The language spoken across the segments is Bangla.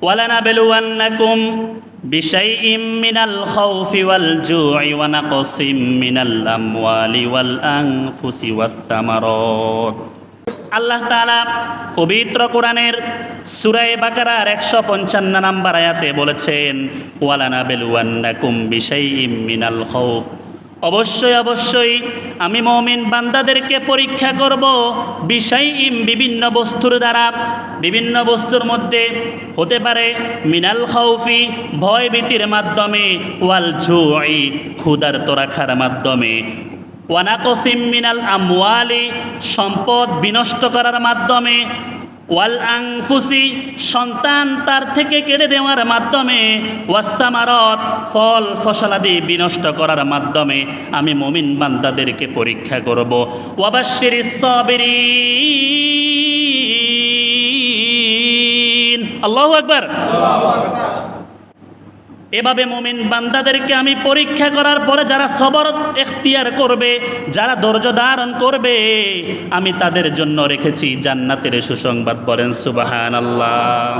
ওয়ালানাবলুওয়ান্নাকুম বিশাইইম মিনাল খাউফি ওয়াল জুই ওয়া নাকসিম মিনাল আমওয়ালি ওয়াল আনফুসি ওয়াস সামারাত। আল্লাহ তাআলা পবিত্র কোরআনের সূরা বাকারার 155 নম্বর আয়াতে বলেছেন, ওয়ালানাবলুওয়ান্নাকুম বিশাইইম মিনাল খাউফ, অবশ্যই অবশ্যই আমি মুমিন বান্দাদেরকে পরীক্ষা করব বিশাইইম, বিভিন্ন বস্তুর দ্বারা। বিভিন্ন বস্তুর মধ্যে হতে পারে মিনাল খাউফি, ভয় ভীতির মাধ্যমে, ওয়াল জুই, ক্ষুধার্ত রাখার মাধ্যমে, ওয়া নাকসিম মিনাল আমওয়ালি, সম্পদ বিনষ্ট করার মাধ্যমে, ওয়াল আনফুসি, সন্তান তার থেকে কেড়ে দেওয়ার মাধ্যমে, ওয়াস সামারাত, ফল ফসলাদি বিনষ্ট করার মাধ্যমে আমি মুমিন বান্দাদেরকে পরীক্ষা করব। ওয়াবাশশিরিস সাবিরিন। আল্লাহু আকবার। এভাবে মুমিন বান্দাদেরকে আমি পরীক্ষা করার পরে যারা সবর এখতিয়ার করবে, যারা ধৈর্য ধারণ করবে, আমি তাদের জন্য রেখেছি জান্নাতের সুসংবাদ। বলেন সুবহানাল্লাহ।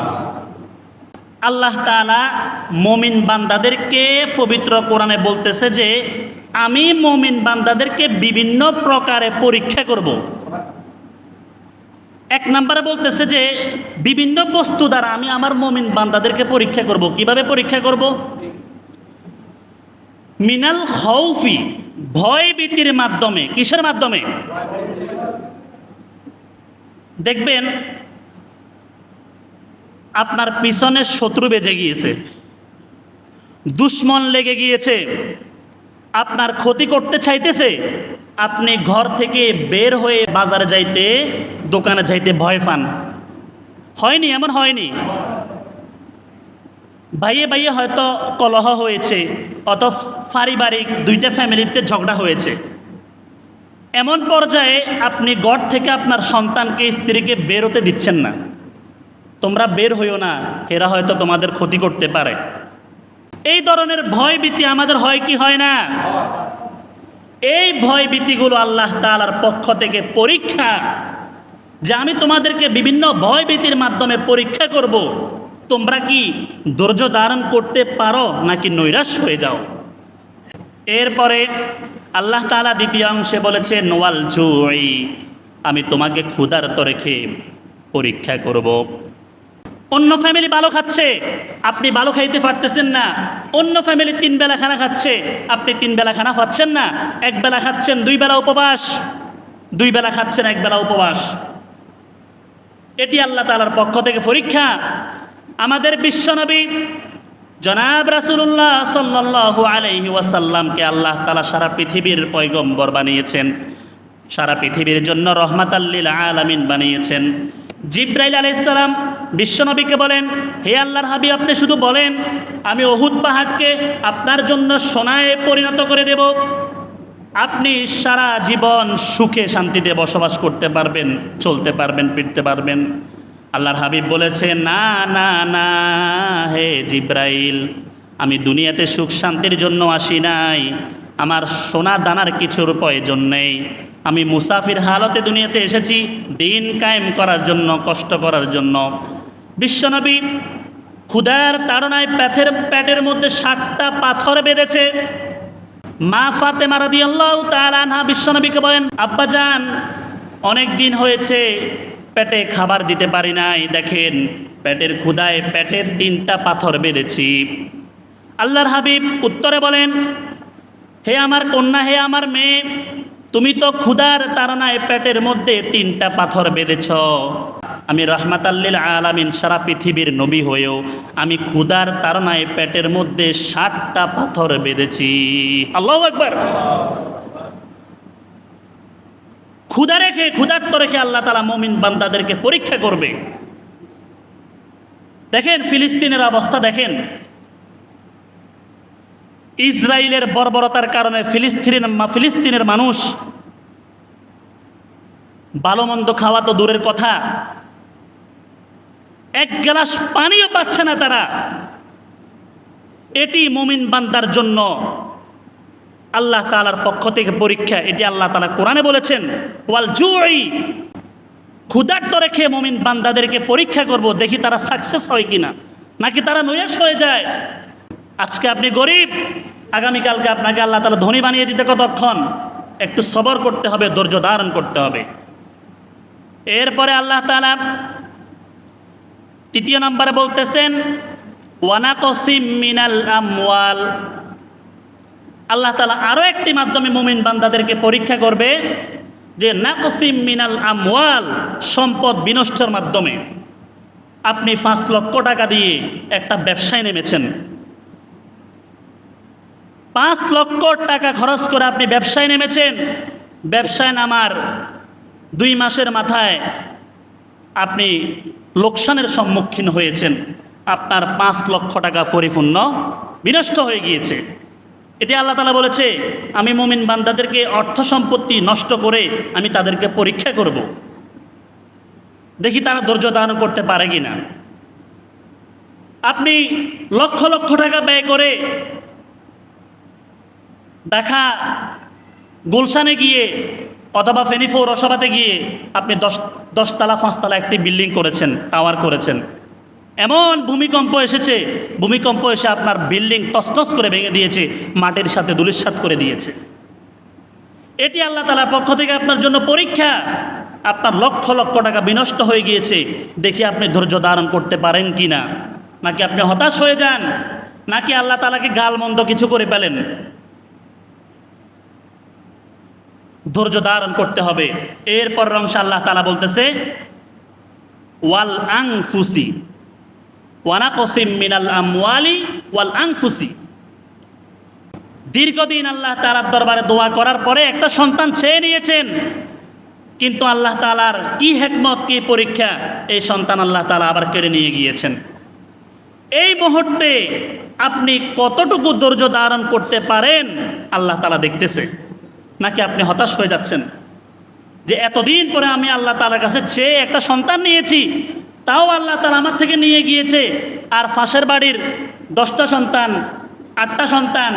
আল্লাহ তাআলা মুমিন বান্দাদেরকে পবিত্র কোরআনে বলতেছে যে আমি মুমিন বান্দাদেরকে বিভিন্ন প্রকারে পরীক্ষা করব। এক নম্বরে বলতেছে যে বিভিন্ন বস্তু দ্বারা আমি আমার মুমিন বান্দাদেরকে পরীক্ষা করব। কিভাবে পরীক্ষা করব? মিনাল খাউফি, ভয় ভীতির মাধ্যমে। কিসের মাধ্যমে? দেখবেন আপনার পিছনে শত্রু বেজে গিয়েছে, দুশ্মন লেগে গিয়েছে, আপনার ক্ষতি করতে চাইতেছে, আপনি ঘর থেকে বের হয়ে বাজারে যাইতে, দোকানে যাইতে ভয় পান। হয়নি? এমন হয়নি? ভাইয়ে ভাইয়ে হয়তো কলহ হয়েছে, অত পারিবারিক দুইটা ফ্যামিলিতে ঝগড়া হয়েছে, এমন পর্যায়ে আপনি ঘর থেকে আপনার সন্তানকে, স্ত্রীকে বেরোতে দিচ্ছেন না। তোমরা বের হইও না, এরা হয়তো তোমাদের ক্ষতি করতে পারে। এই ধরনের ভয় ভীতি আমাদের হয় কি হয় না? এই ভয় ভীতিগুলো আল্লাহ তাআলার পক্ষ থেকে পরীক্ষা, যে আমি তোমাদেরকে বিভিন্ন ভয় ভীতির মাধ্যমে পরীক্ষা করব। তোমরা কি ধৈর্য ধারণ করতে পারো নাকি নৈরাশ হয়ে যাও? এরপরে আল্লাহ তাআলা দ্বিতীয় অংশে বলেছেন ওয়াল জুই, আমি তোমাকে ক্ষুধার্ত রেখে পরীক্ষা করব। অন্য ফ্যামিলি ভালো খাচ্ছে, আপনি ভালো খাইতে পারতেছেন না। অন্য ফ্যামিলি 3 বেলা খানা খাচ্ছে, আপনি 3 বেলা খানা পাচ্ছেন না। 1 বেলা খাচ্ছেন, 2 বেলা উপবাস, 2 বেলা খাচ্ছেন, 1 বেলা উপবাস। এটি আল্লাহ তাআলার পক্ষ থেকে পরীক্ষা। আমাদের বিশ্বনবী জনাব রাসূলুল্লাহ সাল্লাল্লাহু আলাইহি ওয়াসাল্লামকে আল্লাহ তাআলা সারা পৃথিবীর পয়গম্বর বানিয়েছেন, সারা পৃথিবীর জন্য রহমাতাল লিল আলামিন বানিয়েছেন। জিবরাইল আলাইহিস সালাম বিশ্বনবীকে বলেন, হে আল্লাহর হাবিব, আপনি শুধু বলেন, আমি উহুদ পাহাড়কে আপনার জন্য সোনায় পরিণত করে দেব, আপনি সারা জীবন সুখে শান্তিতে বসবাস করতে পারবেন, চলতে পারবেন, ফিরতে পারবেন। আল্লাহর হাবিব বলেছেন, না না না হে জিবরাইল, আমি দুনিয়াতে সুখ শান্তির জন্য আসি নাই, আমার সোনা দানার কিছুর প্রয়োজন নেই। আমি মুসাফির হালতে দুনিয়াতে এসেছি দিন কায়েম করার জন্য, কষ্ট করার জন্য। বিশ্বনবী ক্ষুধার তাড়নায় পেটের মধ্যে 7টা পাথর বেঁধেছে। মা ফাতেমা রাদিয়াল্লাহু তাআলা আনহা বিশ্বনবীকে বলেন, আব্বাজান, অনেক দিন হয়েছে পেটে খাবার দিতে পারি নাই, দেখেন পেটের ক্ষুধায় পেটে 3টা পাথর বেঁধেছি। আল্লাহর হাবিব উত্তরে বলেন, হে আমার কন্যা, হে আমার মেয়ে, তুমি তো ক্ষুধার তাড়নায় পেটের মধ্যে 3টা পাথর বেঁধেছ, আমি রাহমাতাল লিল আলামিন সারা পৃথিবীর নবী হয়েও আমি ক্ষুধার তাড়নায় পেটের মধ্যে 7টা পাথর বেঁধেছি। আল্লাহু আকবার। ক্ষুধার্ত রেখে আল্লাহ তাআলা মুমিন বান্দাদেরকে পরীক্ষা করবে। দেখেন ফিলিস্তিনের অবস্থা, দেখেন ইসরায়েলের বর্বরতার কারণে ফিলিস্তিনের মানুষ ভালো মন্দ খাওয়া তো দূরের কথা, 1 গ্লাস পানিও পাচ্ছে না তারা। এটি মুমিন বান্দার জন্য আল্লাহ তাআলার পক্ষ থেকে পরীক্ষা। এটি আল্লাহ তাআলা কোরআনে বলেছেন, ওয়াল জুই, ক্ষুধার্ত রেখে মুমিন বান্দাদেরকে পরীক্ষা করব, দেখি তারা সাকসেস হয় কিনা। নাকি তারা নৈরাশ হয়ে যায়? আজকে আপনি গরিব, আগামীকালকে আপনাকে আল্লাহ তাআলা ধনী বানিয়ে দিতে কতক্ষণ? একটু সবর করতে হবে, ধৈর্য ধারণ করতে হবে। এরপরে আল্লাহ তাআলা তৃতীয় নম্বরে বলতেছেন ওয়ানাকসিম মিনাল আমওয়াল। আল্লাহ তাআলা আরও একটি মাধ্যমে মুমিন বান্দাদেরকে পরীক্ষা করবে, যে নাকসিম মিনাল আমওয়াল, সম্পদ বিনষ্টের মাধ্যমে। আপনি 5 লক্ষ টাকা দিয়ে একটা ব্যবসায় নেমেছেন, 5 লক্ষ টাকা খরচ করে আপনি ব্যবসায় নেমেছেন। ব্যবসায় নামার 2 মাসের মাথায় আপনি লোকসানের সম্মুখীন হয়েছেন, আপনার 5 লক্ষ টাকা পরিপূর্ণ বিনষ্ট হয়ে গিয়েছে। এটি আল্লাহ তাআলা বলেছে, আমি মুমিন বান্দাদেরকে অর্থ সম্পত্তি নষ্ট করে আমি তাদেরকে পরীক্ষা করব, দেখি তারা ধৈর্য ধারণ করতে পারে কিনা। আপনি লক্ষ লক্ষ টাকা ব্যয় করে ঢাকা গুলশানে গিয়ে অথবা ফেনী পৌরসভাতে গিয়ে আপনি 10 তলা 5 তলা একটি বিল্ডিং করেছেন, টাওয়ার করেছেন। এমন ভূমিকম্প এসেছে, ভূমিকম্প এসে আপনার বিল্ডিং তছনছ করে ভেঙে দিয়েছে, মাটির সাথে ধূলিসাৎ করে দিয়েছে। এটি আল্লাহ তাআলার পক্ষ থেকে আপনার জন্য পরীক্ষা। আপনার লক্ষ লক্ষ টাকা বিনষ্ট হয়ে গিয়েছে, দেখি আপনি ধৈর্য ধারণ করতে পারেন কি না, নাকি আপনি হতাশ হয়ে যান, নাকি আল্লাহ তাআলাকে গালমন্দ কিছু করে ফেলেন। ধৈর্য ধারণ করতে হবে। এরপর অংশে আল্লাহ তাআলা বলতেছে ওয়াল আনফুসি ওয়ানাকসিম মিনাল আমওয়ালি ওয়াল আনফুসি। দীর্ঘদিন আল্লাহ তাআলার দরবারে দোয়া করার পরে একটা সন্তান চেয়ে নিয়েছেন, কিন্তু আল্লাহ তাআলার কি হিকমত, কি পরীক্ষা, এই সন্তান আল্লাহ তাআলা আবার কেড়ে নিয়ে গিয়েছেন। এই মুহূর্তে আপনি কতটুকু ধৈর্য ধারণ করতে পারেন আল্লাহ তাআলা দেখতেছে, নাকি আপনি হতাশ হয়ে যাচ্ছেন যে এতদিন পরে আমি আল্লাহ তাআলার কাছে চেয়ে একটা সন্তান নিয়েছি, তাও আল্লাহ তাআলা আমার থেকে নিয়ে গিয়েছে। আর পাশের বাড়ির 10টা সন্তান, 8টা সন্তান,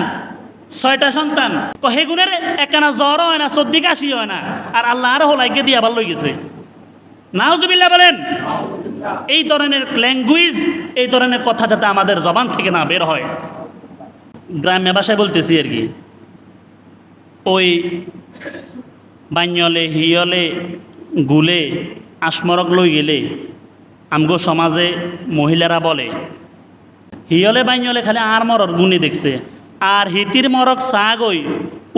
6টা সন্তান, হেগুনের একখানা জ্বরও হয় না, সর্দি কাশি হয় না, আর আল্লাহ আরো হোলাইকে দিয়ে আবার লই গেছে। নাউজুবিল্লাহ বলেন। এই ধরনের ল্যাঙ্গুয়েজ, এই ধরনের কথা যাতে আমাদের জবান থেকে না বের হয়। গ্রাম্য ভাষায় বলতেছি আর কি, ওই বাঞ্যলে হিয়লে গুলে আসমরক লই গেলে আমগো সমাজে মহিলারা বলে, হিয়লে বাঞ্যলে খালি আর মরক গুনি দেখছে, আর হিতির মরক সাগই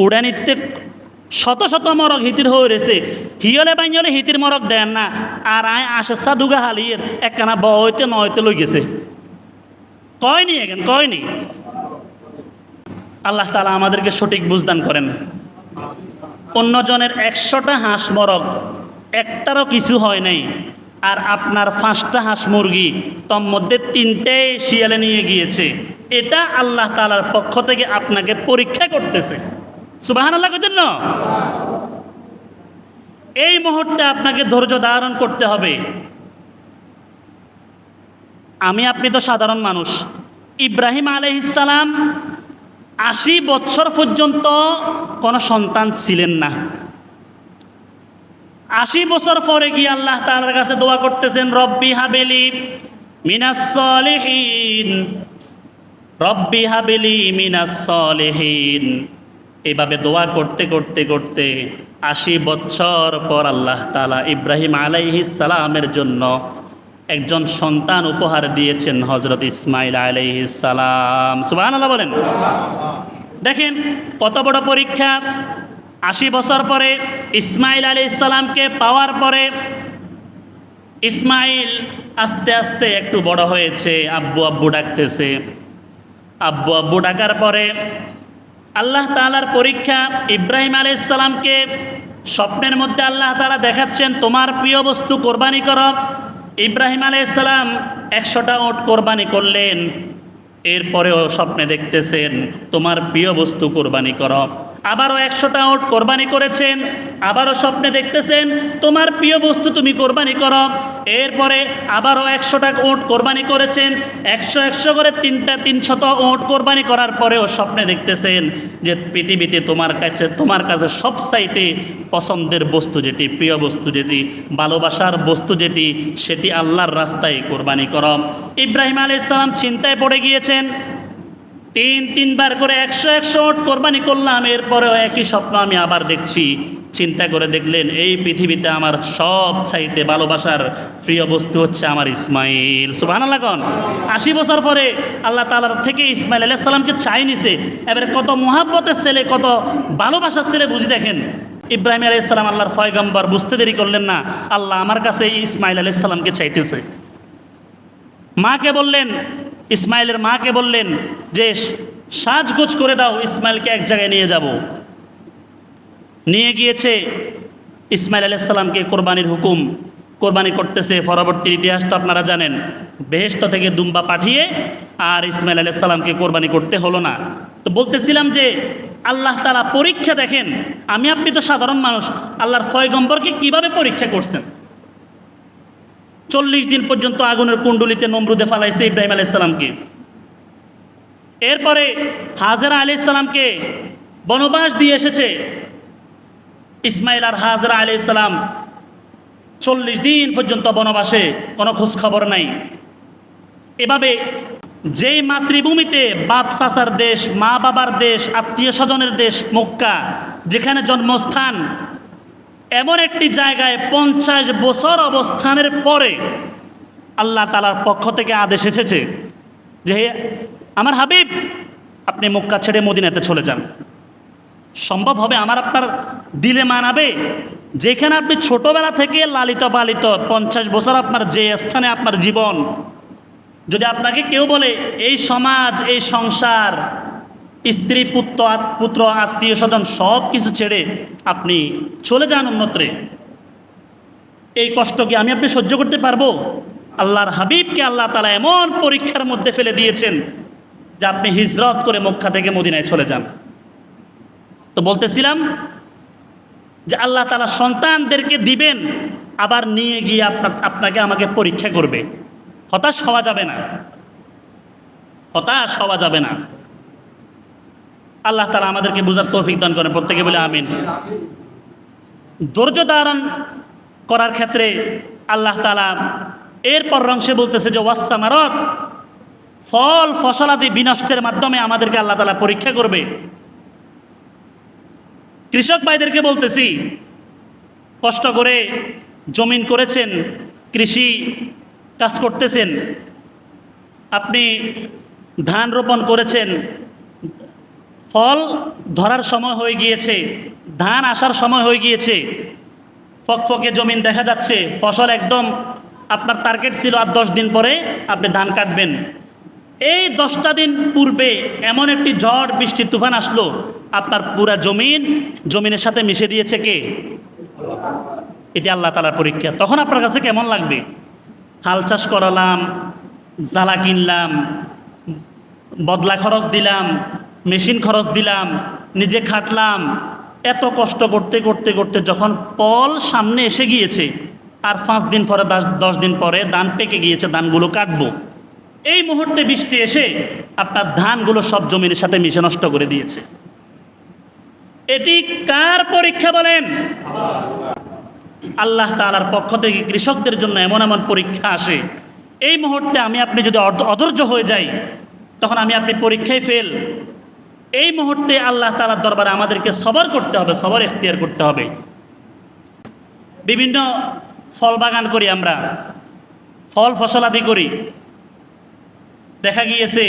উড়ানিতে শত শত মরক হিতির হয়ে রয়েছে, হিয়লে বাঞ্যলে হিতির মরক দেন না, আর আয় আসে সাদুগা হালির একখানা বইতে নয়তে লই গেছে। কয়নি এখন, কয়নি। আল্লাহ তাআলা আমাদেরকে সঠিক বুঝদান করেন। অন্যজনের 100টা হাঁস মরক, একটারও কিছু হয় নাই, আর আপনার 5টা হাঁস মুরগি, তোর মধ্যে 3টে শিয়ালে নিয়ে গিয়েছে। এটা আল্লাহ তাআলার পক্ষ থেকে আপনাকে পরীক্ষা করতেছে। সুবহানাল্লাহ কইতেন না? এই মুহূর্তে আপনাকে ধৈর্য ধারণ করতে হবে। আমি আপনি তো সাধারণ মানুষ। ইব্রাহিম আলাইহিস সালাম 80 বছর পর্যন্ত কোনো সন্তান ছিলেন না। 80 বছর পরে গিয়ে আল্লাহ তাআলার কাছে দোয়া করতেছেন, রব্বি হাবিলি মিনাস সলিহিন, রব্বি হাবিলি মিনাস সলিহিন। এইভাবে দোয়া করতে করতে করতে 80 বছর পর আল্লাহ তাআলা ইব্রাহিম আলাইহিস সালামের জন্য একজন সন্তান উপহার দিয়েছেন, হযরত ইসমাঈল আলাইহিস সালাম। সুবহানাল্লাহ বলেন। দেখেন কত বড় পরীক্ষা। 80 বছর পরে ইসমাঈল আলাইহিস সালামকে পাওয়ার পরে ইসমাঈল আস্তে আস্তে একটু বড় হয়েছে, আব্বু আব্বু ডাকতেছে। আব্বু আব্বু ডাকার পরে আল্লাহ তাআলার পরীক্ষা, ইব্রাহিম আলাইহিস সালামকে স্বপ্নের মধ্যে আল্লাহ তাআলা দেখাচ্ছেন, তোমার প্রিয় বস্তু কোরবানি করো। ইব্রাহিম আলাইহিস সালাম 100টা উট কোরবানি করলেন। এরপরেও স্বপ্নে দেখতেছেন, তোমার প্রিয় বস্তু কোরবানি করো। আবারও 100টা উট কোরবানি করেছেন, আবারও স্বপ্নে দেখতেছেন তোমার প্রিয় বস্তু তুমি কোরবানি করো। এরপরে আবারও 100টা উট কোরবানি করেছেন, 100 করে 300 উট কোরবানি করার পরেও স্বপ্নে দেখতেছেন যে পৃথিবীতে তোমার কাছে সবচাইতে পছন্দের বস্তু যেটি, প্রিয় বস্তু যেটি, ভালোবাসার বস্তু যেটি, সেটি আল্লাহর রাস্তায় কোরবানি করো। ইব্রাহিম আলাইহিস সালাম চিন্তায় পড়ে গিয়েছেন। তিনবার করে 100 উট কোরবানি করলাম, এরপরেও একই স্বপ্ন আমি আবার দেখছি। চিন্তা করে দেখলেন এই পৃথিবীতে আমার সব চাইতে ভালোবাসার প্রিয় বস্তু হচ্ছে আমার ইসমাইল। সুবহানাল্লাহ কোন 80 বছর পরে আল্লাহ তাআলার থেকে ইসমাইল আলাইহিস সালামকে চাই নিছে। এবারে কত মুহাব্বতের ছেলে, কত ভালোবাসার ছেলে, বুঝি দেখেন। ইব্রাহিম আলাইহিস সালাম আল্লাহর পয়গম্বর, বুঝতে দেরি করলেন না, আল্লাহ আমার কাছে ইসমাইল আলাইহিস সালামকে চাইতেছে। মাকে বললেন, ইসমাইলের মাকে বললেন যে সাজগোজ করে দাও, ইসমাইলকে এক জায়গায় নিয়ে যাব। নিয়ে গিয়েছে ইসমাইল আলাইহিস সালামকে কোরবানির হুকুম, কোরবানি করতেছে। পরবর্তী ইতিহাস তো আপনারা জানেন, বেহেশত থেকে দুম্বা পাঠিয়ে আর ইসমাইল আলাইহিস সালামকে কোরবানি করতে হলো না। তো বলতেছিলাম যে আল্লাহ তাআলা পরীক্ষা দেখেন, আমি আপনি তো সাধারণ মানুষ, আল্লাহর পয়গম্বরকে কিভাবে পরীক্ষা করছেন। 40 দিন পর্যন্ত আগুনের কুণ্ডুলিতে নমরুদে ফালাইছে ইব্রাহিম আলাইহিস সালামকে। এরপরে হাজেরা আলাইহিস সালামকে বনবাস দিয়ে এসেছে ইসমাইল আর হাজেরা আলাইহিস সালাম। 40 দিন পর্যন্ত বনবাসে, কোনো খোঁজ খবর নাই। এভাবে যেই মাতৃভূমিতে বাপ চাচার দেশ, মা বাবার দেশ, আত্মীয় স্বজনের দেশ মক্কা, যেখানে জন্মস্থান, এমন একটি জায়গায় 50 বছর অবস্থানের পরে আল্লাহ তাআলার পক্ষ থেকে আদেশ এসেছে যে আমার হাবিব, আপনি মক্কা ছেড়ে মদিনাতে চলে যান। সম্ভব হবে? আমার আপনার দিলে মানাবে? যেখানে আপনি ছোটবেলা থেকে লালিত পালিত, 50 বছর আপনার যে স্থানে আপনার জীবন, যদি আপনাকে কেউ বলে এই সমাজ, এই সংসার, স্ত্রী, পুত্র, আত্মীয় স্বজন সব কিছু ছেড়ে আপনি চলে যান অন্যত্রে, এই কষ্ট কি আমি আপনি সহ্য করতে পারবো? আল্লাহর হাবিবকে আল্লাহ তাআলা এমন পরীক্ষার মধ্যে ফেলে দিয়েছেন যে আপনি হিজরত করে মক্কা থেকে মদিনায় চলে যান। তো বলতেছিলাম যে আল্লাহ তাআলা সন্তানদেরকে দিবেন, আবার নিয়ে গিয়ে আপনাকে আমাকে পরীক্ষা করবে। হতাশ হওয়া যাবে না, হতাশ হওয়া যাবে না। আল্লাহ তাআলা আমাদেরকে বুঝার তৌফিক দান করেন, প্রত্যেকে বলে আমিন। ধৈর্য ধারণ করার ক্ষেত্রে আল্লাহ তাআলা এরপর অংশে বলতেছে যে ওয়াসসামারাত, ফল ফসলাদি বিনষ্টের মাধ্যমে আমাদেরকে আল্লাহ তাআলা পরীক্ষা করবে। কৃষক ভাইদেরকে বলতেছি, কষ্ট করে জমিন করেছেন, কৃষি কাজ করতেছেন, আপনি ধান রোপণ করেছেন, ফল ধরার সময় হয়ে গিয়েছে, ধান আসার সময় হয়ে গিয়েছে, ফকফকে জমিন দেখা যাচ্ছে, ফসল একদম আপনার টার্গেট ছিল আর 10 দিন পরে আপনি ধান কাটবেন। এই 10টা দিন পূর্বে এমন একটি ঝড় বৃষ্টি তুফান আসলো, আপনার পুরা জমিনের সাথে মিশে দিয়েছে কে? এটি আল্লাহ তাআলার পরীক্ষা। তখন আপনার কাছে কেমন লাগবে? হাল চাষ করালাম, জ্বালা কিনলাম, বদলা খরচ দিলাম, মেশিন খরচ দিলাম, নিজে খাটলাম, এত কষ্ট করতে করতে করতে যখন ফল সামনে এসে গিয়েছে, আর 5 দিন পরে 10 দিন পরে ধান পেকে গিয়েছে, ধানগুলো কাটবো, এই মুহূর্তে বৃষ্টি এসে আপনার ধানগুলো সব জমিনের সাথে মিশে নষ্ট করে দিয়েছে। এটি কার পরীক্ষা বলেন? আল্লাহ তাআলার পক্ষ থেকে কৃষকদের জন্য এমন এমন পরীক্ষা আসে, এই মুহূর্তে আমি আপনি যদি অধৈর্য হয়ে যাই, তখন আমি আপনি পরীক্ষায় ফেল। এই মুহূর্তে আল্লাহ তাআলার দরবারে আমাদেরকে সবর করতে হবে, সবর এখতিয়ার করতে হবে। বিভিন্ন ফল বাগান করি আমরা, ফল ফসলাদি করি, দেখা গিয়েছে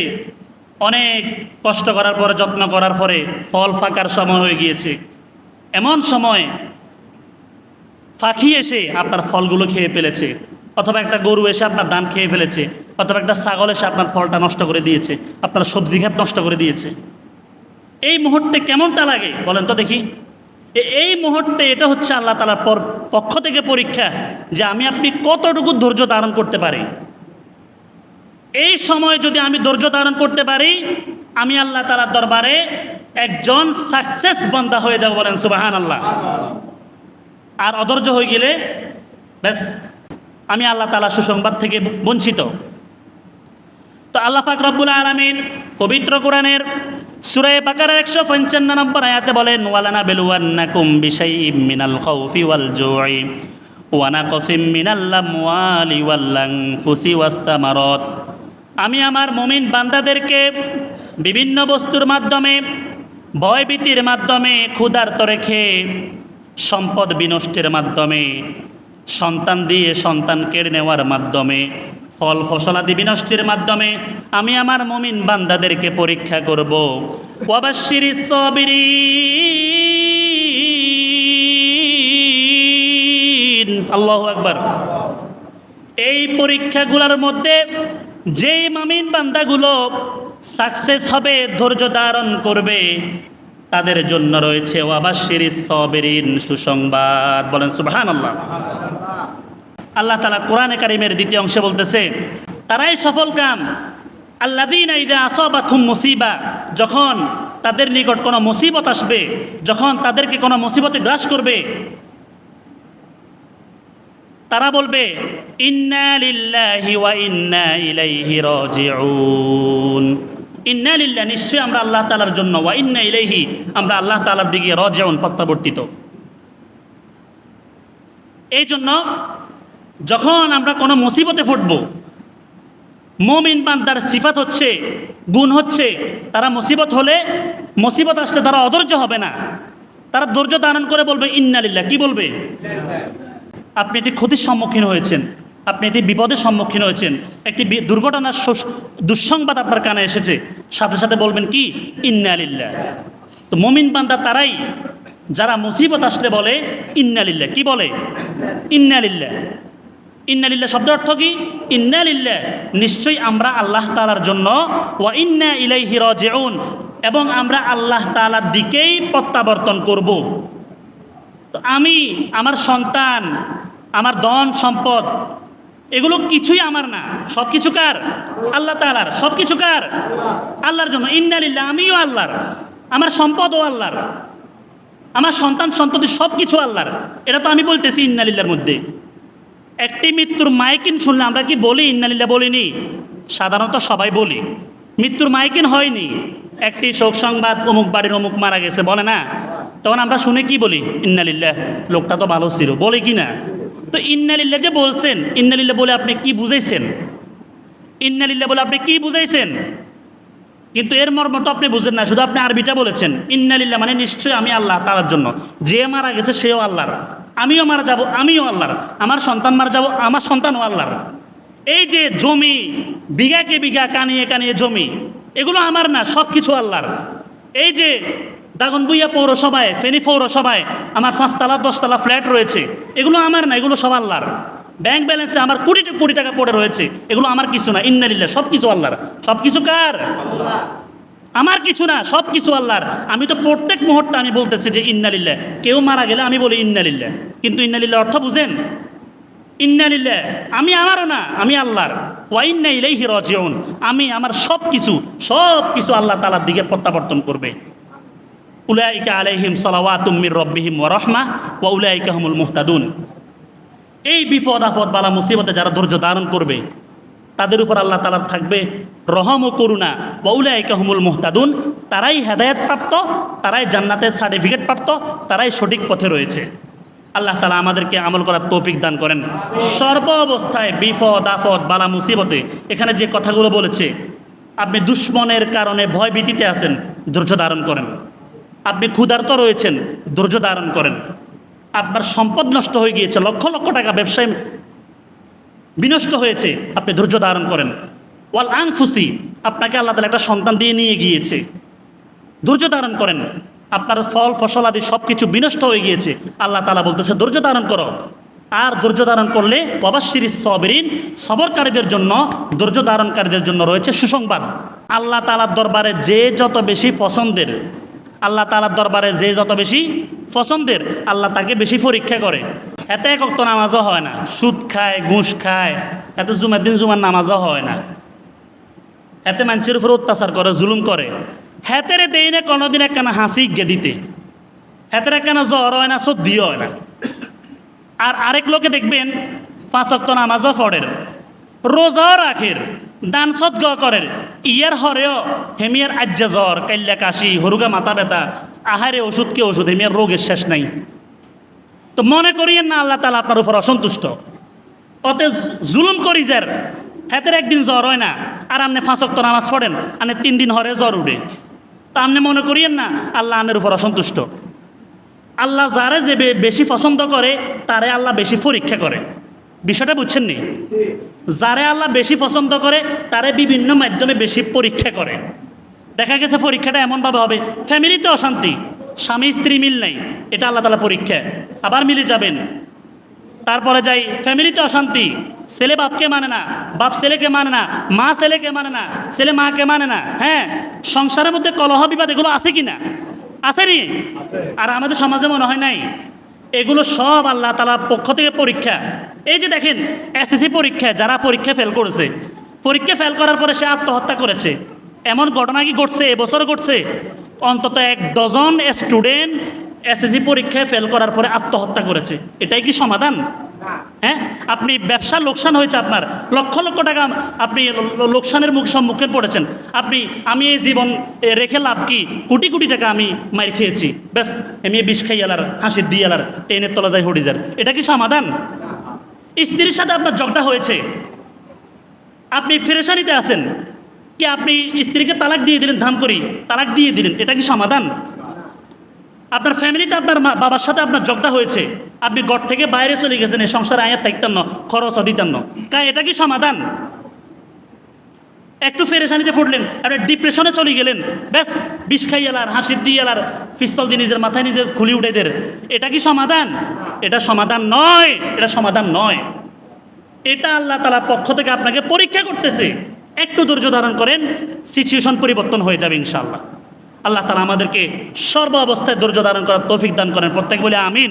অনেক কষ্ট করার পরে, যত্ন করার পরে ফল ফাঁকার সময় হয়ে গিয়েছে। এমন সময় পাখি এসে আপনার ফলগুলো খেয়ে ফেলেছে, অথবা একটা গরু এসে আপনার ধান খেয়ে ফেলেছে, অথবা একটা ছাগল এসে আপনার ফলটা নষ্ট করে দিয়েছে, আপনার সবজি ঘাট নষ্ট করে দিয়েছে। এই মুহূর্তে কেমনটা লাগে বলেন তো দেখি? এই মুহূর্তে এটা হচ্ছে আল্লাহ তাআলার পক্ষ থেকে পরীক্ষা, যে আমি আপনি কতটুকু ধৈর্য ধারণ করতে পারি। এই সময় যদি আমি ধৈর্য ধারণ করতে পারি, আমি আল্লাহ তাআলার দরবারে একজন সাকসেস বান্দা হয়ে যাবে, বলেন সুবহানাল্লাহ। আর অধৈর্য হয়ে গেলে ব্যাস আমি আল্লাহ তাআলা সুসংবাদ থেকে বঞ্চিত। তো আল্লাহ পাক রব্বুল আলামিন পবিত্র কোরআনের সূরা বাকারার 155 নম্বর আয়াতে বলেন, ওয়ালানাবলুওয়ান্নাকুম বিশাইইম মিনাল খাউফি ওয়াল জুই ওয়া নাকসিম মিনাল আমওয়ালি ওয়াল আনফুসি ওয়াস সামারাত। আমি আমার মুমিন বান্দাদেরকে বিভিন্ন বস্তুর মাধ্যমে, ভয়ভীতির মাধ্যমে, ক্ষুধার্ত রেখে, সম্পদ বিনষ্টের মাধ্যমে, সন্তান দিয়ে সন্তান কেড়ে নেওয়ার মাধ্যমে, ফল ফসলাদি বিনষ্টের মাধ্যমে আমি আমার মুমিন বান্দাদেরকে পরীক্ষা করব। ওয়াবাশশিরিস সাবিরিন, আল্লাহু আকবার। এই পরীক্ষাগুলোর মধ্যে যেই মুমিন বান্দাগুলো সাকসেস হবে, ধৈর্য ধারণ করবে, তাদের জন্য রয়েছে ওয়াবাশশিরিস সাবিরিন, সুসংবাদ, বলেন সুবহানাল্লাহ। আল্লাহ তাআলা কোরআনে কারীমের দ্বিতীয় অংশে বলতেছে, তারাই সফল কাম আল্লাযীনা ইযা আসাবাতহুম মুসিবা, যখন তাদের নিকট কোনো মুসিবত আসবে, যখন তাদেরকে কোনো মুসিবতে গ্রাস করবে, তারা বলবে ইন্না লিল্লাহি ওয়া ইন্না ইলাইহি রাজিউন। ইন্না লিল্লাহ, নিশ্চয়ই আমরা আল্লাহ তাআলার জন্য, ওয়া ইন্না ইলাইহি, আমরা আল্লাহ তাআলার দিকে রাজিউন, প্রত্যাবর্তিত। এই জন্য যখন আমরা কোনো মুসিবতে পড়ব, মুমিন বান্দার সিফাত হচ্ছে, গুণ হচ্ছে, তারা মুসিবত হলে, মুসিবত আসলে তারা অধৈর্য হবে না, তারা ধৈর্য ধারণ করে বলবে ইন্না লিল্লাহ। কি বলবে? আপনি একটি ক্ষতির সম্মুখীন হয়েছেন, আপনি একটি বিপদের সম্মুখীন হয়েছেন, একটি দুর্ঘটনার দুঃসংবাদ আপনার কানে এসেছে, সাথে সাথে বলবেন কি? ইন্না লিল্লাহ। তো মুমিন বান্দা তারাই যারা মুসিবত আসলে বলে ইন্না লিল্লাহ। কি বলে? ইন্না লিল্লাহ। ইন্না লিল্লাহ শব্দের অর্থ কি? ইন্না লিল্লাহ, নিশ্চয়ই আমরা আল্লাহ তাআলার জন্য, ওয়া ইন্না ইলাইহি রাজিউন, এবং আমরা আল্লাহ তাআলার দিকেই প্রত্যাবর্তন করব। তো আমি, আমার সন্তান, আমার ধন সম্পদ, এগুলো কিছুই আমার না, সব কিছু কার? আল্লাহ তাআলার। সব কিছু কার? আল্লাহর জন্য। ইন্না লিল্লাহ, আমিও আল্লাহর, আমার সম্পদও আল্লাহর, আমার সন্তান সন্ততি সব কিছু আল্লাহর। এটা তো আমি বলতেছি ইন্না লিল্লাহর মধ্যে। একটি মৃত্যুর মাইকিন শুনলে আমরা কি বলি ইন্না লিল্লাহ? বলিনি। সাধারণত সবাই বলি। মৃত্যুর মাইকিন হয়নি, একটি শোক সংবাদ, অমুক বাড়ির অমুক মারা গেছে, বলে না? তখন আমরা শুনে কি বলি? ইন্না লিল্লাহ, লোকটা তো ভালো ছিল, বলে কি না? তো ইন্না লিল্লাহ যে বলছেন, ইন্না লিল্লাহ বলে আপনি কি বুঝাইছেন? ইন্না লিল্লাহ বলে আপনি কি বুঝাইছেন? কিন্তু এর মর্ম তো আপনি বুঝেন না, শুধু আপনি আরবিটা বলেছেন। ইন্না লিল্লাহ মানে নিশ্চয়ই আমি আল্লাহ তাআলার জন্য, যে মারা গেছে সেও আল্লাহর, আমিও মারা যাব, আমিও আল্লাহর, আমার সন্তান মারা যাব, আমার সন্তানও আল্লাহর। এই যে জমি, বিঘাকে বিঘা, কানিয়ে কানিয়ে জমি, এগুলো আমার না, সব কিছু আল্লাহর। এই যে দাগনভূঞা পৌরসভায়, ফেনী পৌরসভায় আমার 5 তলা 10 তলা ফ্ল্যাট রয়েছে, এগুলো আমার না, এগুলো সব আল্লাহর। ব্যাংক ব্যালেন্সে আমার কোটি কোটি টাকা পড়ে রয়েছে, এগুলো আমার কিছু না। ইন্না লিল্লাহ, সব কিছু আল্লাহর। সব কিছু কার? আমার কিছু না, সব কিছু আল্লাহর। আমি তো প্রত্যেক মুহূর্তে আমি বলতেছি যে ইন্না লিল্লাহ। কেউ মারা গেলে আমি বলি ইন্না লিল্লাহ, কিন্তু ইন্না লিল্লাহ অর্থ বুঝেন? ইন্না লিল্লাহ আমি আমারও না, আমি আল্লাহর। ওয়া ইন্না ইলাইহি রাজিউন, আমি আমার সব কিছু আল্লাহ তাআলার দিকে প্রত্যাবর্তন করবে। উলাইকা আলাইহিম সালাওয়াতুম মির রাব্বিহিম ওয়া রাহমাহ ওয়া উলাইকা হুমুল মুহতাদুন। এই বিপদ আপদ বালা মুসিবতে যারা ধৈর্য ধারণ করবে, তাদের উপর আল্লাহ তাআলার থাকবে রহম ও করুণা। ওয়া উলাইকা হুমুল মুহতাদুন, তারাই হেদায়েত প্রাপ্ত, তারাই জান্নাতের সার্টিফিকেট প্রাপ্ত, তারাই সঠিক পথে রয়েছে। আল্লাহ তাআলা আমাদেরকে আমল করার তৌফিক দান করেন। সর্ব অবস্থায় বিপদ আপদ বালা মুসিবতে, এখানে যে কথাগুলো বলেছে, আপনি দুশ্মনের কারণে ভয় ভীতিতে আছেন, ধৈর্য ধারণ করেন। আপনি ক্ষুধার্ত রয়েছেন, ধৈর্য ধারণ করেন। আপনার সম্পদ নষ্ট হয়ে গিয়েছে, লক্ষ লক্ষ টাকা ব্যবসায় বিনষ্ট হয়েছে, আপনি ধৈর্য ধারণ করেন। ওয়াল আনফুসি, আপনাকে আল্লাহ তাআলা একটা সন্তান দিয়ে নিয়ে গিয়েছে, ধৈর্য ধারণ করেন। আপনার ফল ফসল আদি সব কিছু বিনষ্ট হয়ে গিয়েছে, আল্লাহ তাআলা বলতেছে ধৈর্য ধারণ করো। আর ধৈর্য ধারণ করলে ওয়াবাশশিরিস সাবিরিন, সবরকারীদের জন্য, ধৈর্য ধারণকারীদের জন্য রয়েছে সুসংবাদ। আল্লাহ তাআলার দরবারে যে যত বেশি পছন্দের, আল্লাহ তাআলার দরবারে যে যত বেশি পছন্দের, আল্লাহ তাকে বেশি পরীক্ষা করে। এতে এক ওয়াক্ত নামাজও হয় না, সুদ খায়, ঘুষ খায়, এত জুমার দিন জুমার নামাজও হয় না, এতে মানুষের উপর অত্যাচার করে, জুলুম করে, হেতেরে দেই না কোনোদিন একখানা হাসি গে দিতে, হেতের একখানা জ্বর হয় না, সর্দিও হয় না। আর আরেক লোকে দেখবেন 5 ওয়াক্ত নামাজও পড়ের, রোজাও রাখের, দান সদগাও করের, ইয়ার হরেও হেমিয়ার আজ্জা জ্বর, কাল্লা কাশি, হরুগা মাথা ব্যথা, আহারে ওষুধ কে ওষুধ, হেমিয়ার রোগের শেষ নাই। তো মনে করিয়েন না আল্লাহ তাআলা আপনার উপর অসন্তুষ্ট। অতে জুলুম করি যার হেতের একদিন জ্বর হয় না, আর আপনি 5 ওয়াক্ত নামাজ পড়েন, আপনি 3 দিন হরে জ্বর উঠে, তা আপনি মনে করিয়েন না আল্লাহ আনের উপর অসন্তুষ্ট। আল্লাহ যারে যে বেশি পছন্দ করে তারে আল্লাহ বেশি পরীক্ষা করে। বিষয়টা বুঝছেন নি? যারে আল্লাহ বেশি পছন্দ করে তারে বিভিন্ন মাধ্যমে বেশি পরীক্ষা করে। দেখা গেছে পরীক্ষাটা এমনভাবে হবে, ফ্যামিলিতে অশান্তি, স্বামী স্ত্রী মিল নাই, এটা আল্লাহ তাআলা পরীক্ষা, আবার মিলে যাবেন। তারপরে যাই ফ্যামিলিতে অশান্তি, ছেলে বাপকে মানে না, বাপ ছেলেকে মানে না, মা ছেলেকে মানে না, ছেলে মাকে মানে না। হ্যাঁ, সংসারের মধ্যে কলহ বিবাদ এগুলো আছে কি না? আছে নি? আর আমাদের সমাজে মনে হয় নাই। এগুলো সব আল্লাহ তাআলার পক্ষ থেকে পরীক্ষা। এই যে দেখেন এসএসসি পরীক্ষা, যারা পরীক্ষা ফেল করেছে, পরীক্ষা ফেল করার পরে সে আত্মহত্যা করেছে, এমন ঘটনা কি ঘটছে? এবছর ঘটছে অন্তত 1 ডজন স্টুডেন্ট এসএসসি পরীক্ষায় ফেল করার পরে আত্মহত্যা করেছে। এটাই কি সমাধান? হ্যাঁ, আপনি ব্যবসা লোকসান হয়েছে, আপনার লক্ষ লক্ষ টাকা আপনি লোকসানের সম্মুখীন পড়েছেন, আমি এই জীবন রেখে লাভ কি? কোটি কোটি টাকা আমি মার খেয়েছি, ব্যাস আমি বিষ খাইয়ালার, হাসির দিয়ালার, ট্রেনের তলা যায় হরিজার, এটা কি সমাধান? স্ত্রীর সাথে আপনার ঝগড়া হয়েছে, আপনি ফেরেশানিতে আছেন, কি আপনি স্ত্রীকে তালাক দিয়ে দিলেন, ধাম করি তালাক দিয়ে দিলেন, এটা কি সমাধান? আপনার ফ্যামিলিতে আপনার বাবার সাথে আপনার ঝগড়া হয়েছে, আপনি ঘর থেকে বাইরে চলে গেছেন, এই সংসারে আয়াত থাকতেন না, খরচও দিতেন না, এটা কি সমাধান? একটু ফেরেশানিতে পড়লেন, আপনি ডিপ্রেশনে চলে গেলেন, ব্যাস বিষ খাইয়ালার, হাসির দিয়ালার, পিস্তল দিয়ে নিজের মাথায় নিজে খুলি উঠে দের, এটা কি সমাধান? এটা সমাধান নয়, এটা সমাধান নয়। এটা আল্লাহ তাআলার পক্ষ থেকে আপনাকে পরীক্ষা করতেছে। একটু ধৈর্য ধারণ করেন, সিচুয়েশন পরিবর্তন হয়ে যাবে ইনশাআল্লাহ। আল্লাহ তাআলা আমাদেরকে সর্ব অবস্থায় ধৈর্য ধারণ করার তৌফিক দান করেন। প্রত্যেক বলে আমিন।